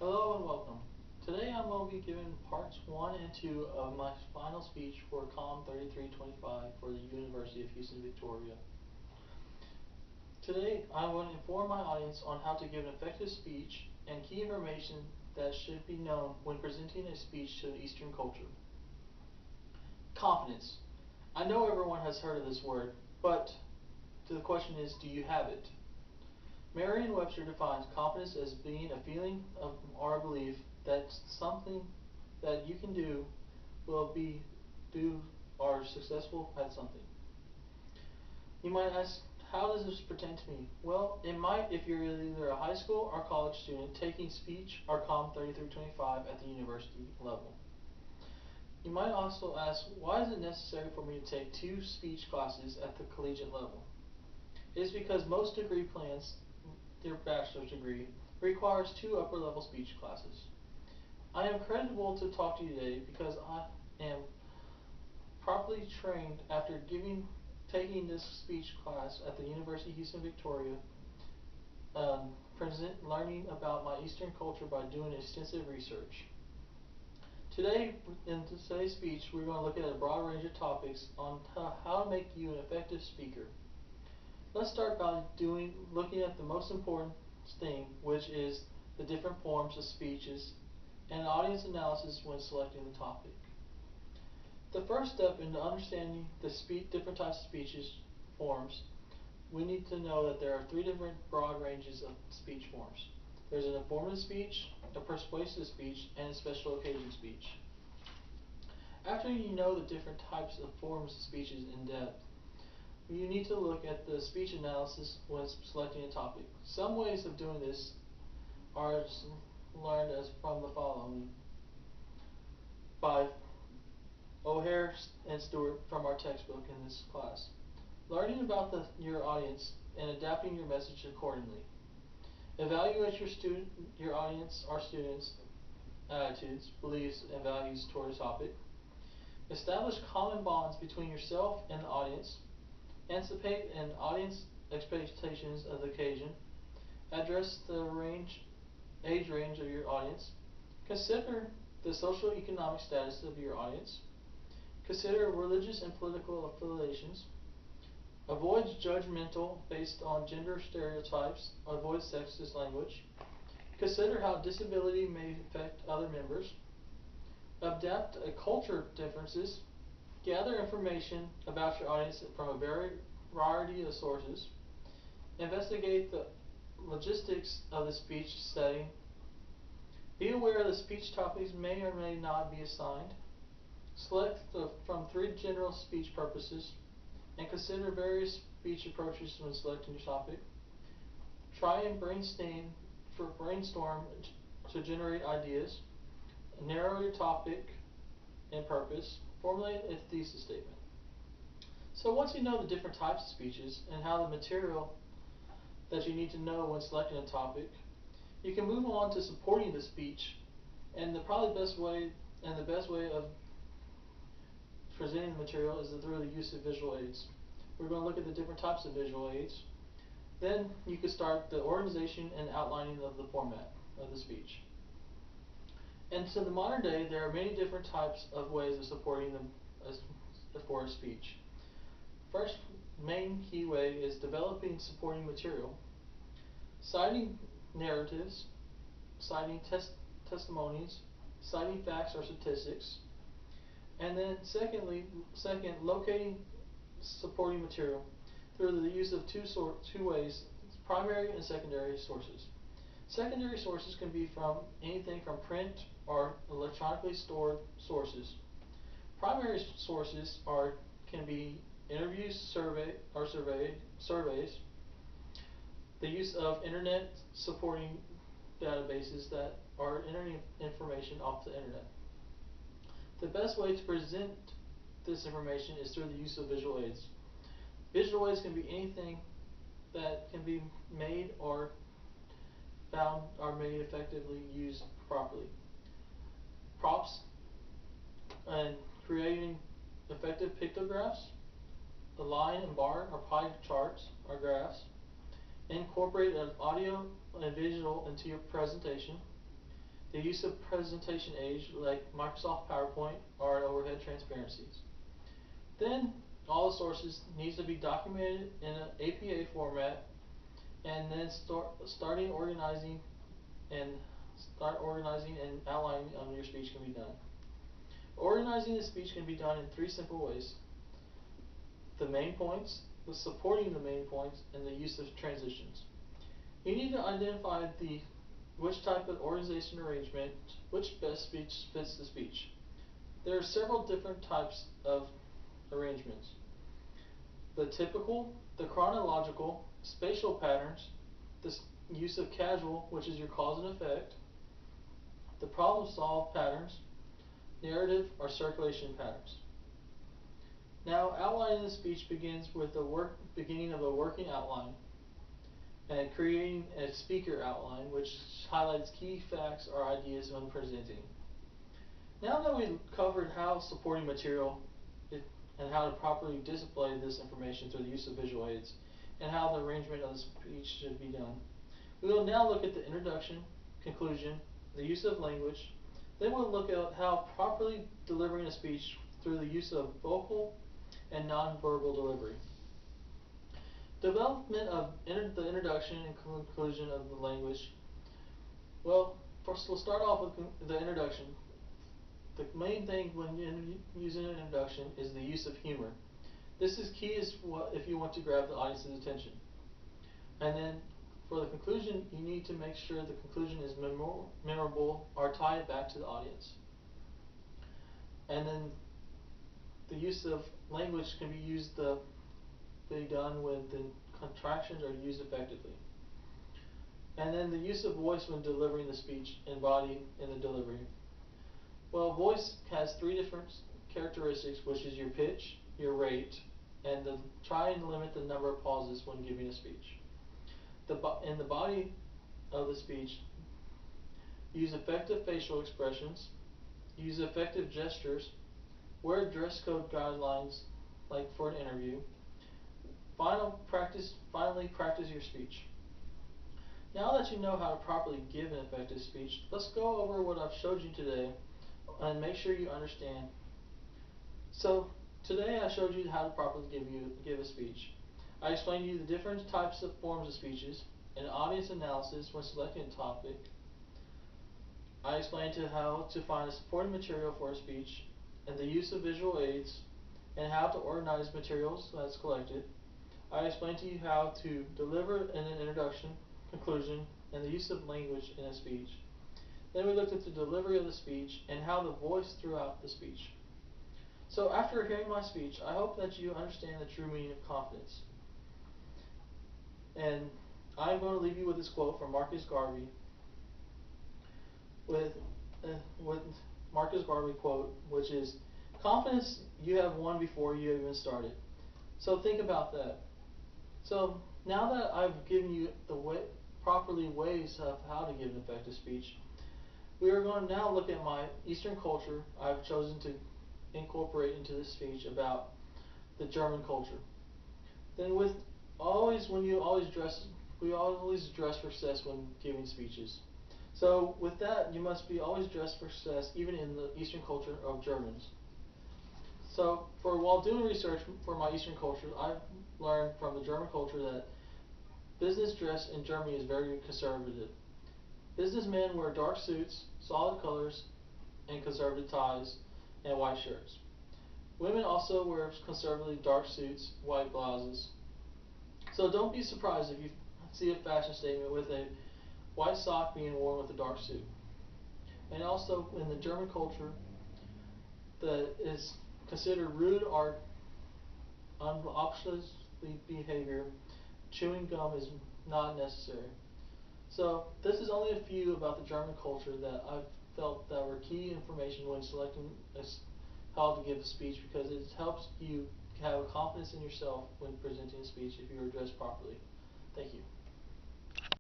Hello and welcome. Today I'm going to be giving parts 1 and 2 of my final speech for COM 3325 for the University of Houston, Victoria. Today I'm going to inform my audience on how to give an effective speech and key information that should be known when presenting a speech to the Eastern culture. Confidence. I know everyone has heard of this word, but the question is, do you have it? Merriam-Webster defines confidence as being a feeling of or a belief that something that you can do will be do or successful at something. You might ask, how does this pertain to me? Well, it might if you're either a high school or college student taking speech or COM 3325 at the university level. You might also ask, why is it necessary for me to take 2 speech classes at the collegiate level? It is because most degree plans, their bachelor's degree, requires 2 upper level speech classes. I am credible to talk to you today because I am properly trained after taking this speech class at the University of Houston, Victoria, learning about my Eastern culture by doing extensive research. Today, in today's speech, we're going to look at a broad range of topics on how to make you an effective speaker. Let's start by looking at the most important thing, which is the different forms of speeches and audience analysis when selecting the topic. The first step in understanding the different types of speeches forms, we need to know that there are 3 different broad ranges of speech forms. There's an informative speech, a persuasive speech, and a special occasion speech. After you know the different types of forms of speeches in depth, you need to look at the speech analysis when selecting a topic. Some ways of doing this are learned as from the following by O'Hare and Stewart from our textbook in this class. Learning about your audience and adapting your message accordingly. Evaluate your audience or students' attitudes, beliefs, and values toward a topic. Establish common bonds between yourself and the audience. Anticipate an audience expectations of the occasion. Address the age range of your audience. Consider the socioeconomic status of your audience. Consider religious and political affiliations. Avoid judgmental based on gender stereotypes. Avoid sexist language. Consider how disability may affect other members. Adapt a culture differences. Gather information about your audience from a variety of sources. Investigate the logistics of the speech setting. Be aware the speech topics may or may not be assigned. Select from 3 general speech purposes and consider various speech approaches when selecting your topic. Try and brainstorm to generate ideas. Narrow your topic and purpose. Formulate a thesis statement. So once you know the different types of speeches and how the material that you need to know when selecting a topic, you can move on to supporting the speech, and the best way of presenting the material is through the use of visual aids. We're going to look at the different types of visual aids. Then you can start the organization and outlining of the format of the speech. And so in the modern day, there are many different types of ways of supporting for a speech. First main key way is developing supporting material, citing narratives, citing testimonies, citing facts or statistics, and then second, locating supporting material through the use of two ways: primary and secondary sources. Secondary sources can be from anything from print or electronically stored sources. Primary sources can be interviews, surveys, the use of internet supporting databases that are entering information off the internet. The best way to present this information is through the use of visual aids. Visual aids can be anything that can be made or found or made effectively used properly. Props and creating effective pictographs, the line and bar or pie charts or graphs. Incorporate an audio and visual into your presentation. the use of presentation aids like Microsoft PowerPoint or overhead transparencies. Then all the sources needs to be documented in an APA format, and then start organizing and outlining on your speech can be done. Organizing the speech can be done in three simple ways: the main points, the supporting the main points, and the use of transitions. You need to identify which type of organization arrangement, which best speech fits the speech. There are several different types of arrangements: the typical, the chronological, spatial patterns, the use of causal, which is your cause and effect, the problem solve patterns, narrative or circulation patterns. Now, outlining the speech begins with the beginning of a working outline and creating a speaker outline, which highlights key facts or ideas when presenting. Now that we've covered how supporting material and how to properly display this information through the use of visual aids, and how the arrangement of the speech should be done, we will now look at the introduction, conclusion, the use of language. Then we'll look at how properly delivering a speech through the use of vocal and nonverbal delivery. Development of the introduction and conclusion of the language. Well, first we'll start off with the introduction. The main thing when using an introduction is the use of humor. This is key if you want to grab the audience's attention. And then for the conclusion, you need to make sure the conclusion is memorable or tie it back to the audience. And then the use of language can be done when the contractions are used effectively. And then the use of voice when delivering the speech embodied in the delivery. Well, voice has three different characteristics, which is your pitch, your rate, and try and limit the number of pauses when giving a speech. In the body of the speech, use effective facial expressions, use effective gestures, wear dress code guidelines like for an interview. Finally, practice your speech. Now that you know how to properly give an effective speech, let's go over what I've showed you today and make sure you understand. So today I showed you how to properly give a speech. I explained to you the different types of forms of speeches and audience analysis when selecting a topic. I explained to you how to find a supporting material for a speech and the use of visual aids and how to organize materials that's collected. I explained to you how to deliver in an introduction, conclusion, and the use of language in a speech. Then we looked at the delivery of the speech and how the voice throughout the speech. So after hearing my speech, I hope that you understand the true meaning of confidence. And I'm going to leave you with this quote from Marcus Garvey. With Marcus Garvey quote, which is, "Confidence you have won before you have even started." So think about that. So now that I've given you properly ways of how to give an effective speech, we are going to now look at my Eastern culture I've chosen to incorporate into this speech about the German culture. Then we always dress for success when giving speeches. So with that, you must be always dressed for success, even in the Eastern culture of Germans. So while doing research for my Eastern culture, I've learned from the German culture that business dress in Germany is very conservative. Businessmen wear dark suits, solid colors, and conservative ties, and white shirts. Women also wear conservatively dark suits, white blouses. So don't be surprised if you see a fashion statement with a white sock being worn with a dark suit. And also in the German culture, that is considered rude or obnoxious behavior, chewing gum is not necessary. So this is only a few about the German culture that I've felt that were key information when selecting how to give a speech, because it helps you have a confidence in yourself when presenting a speech if you are dressed properly. Thank you.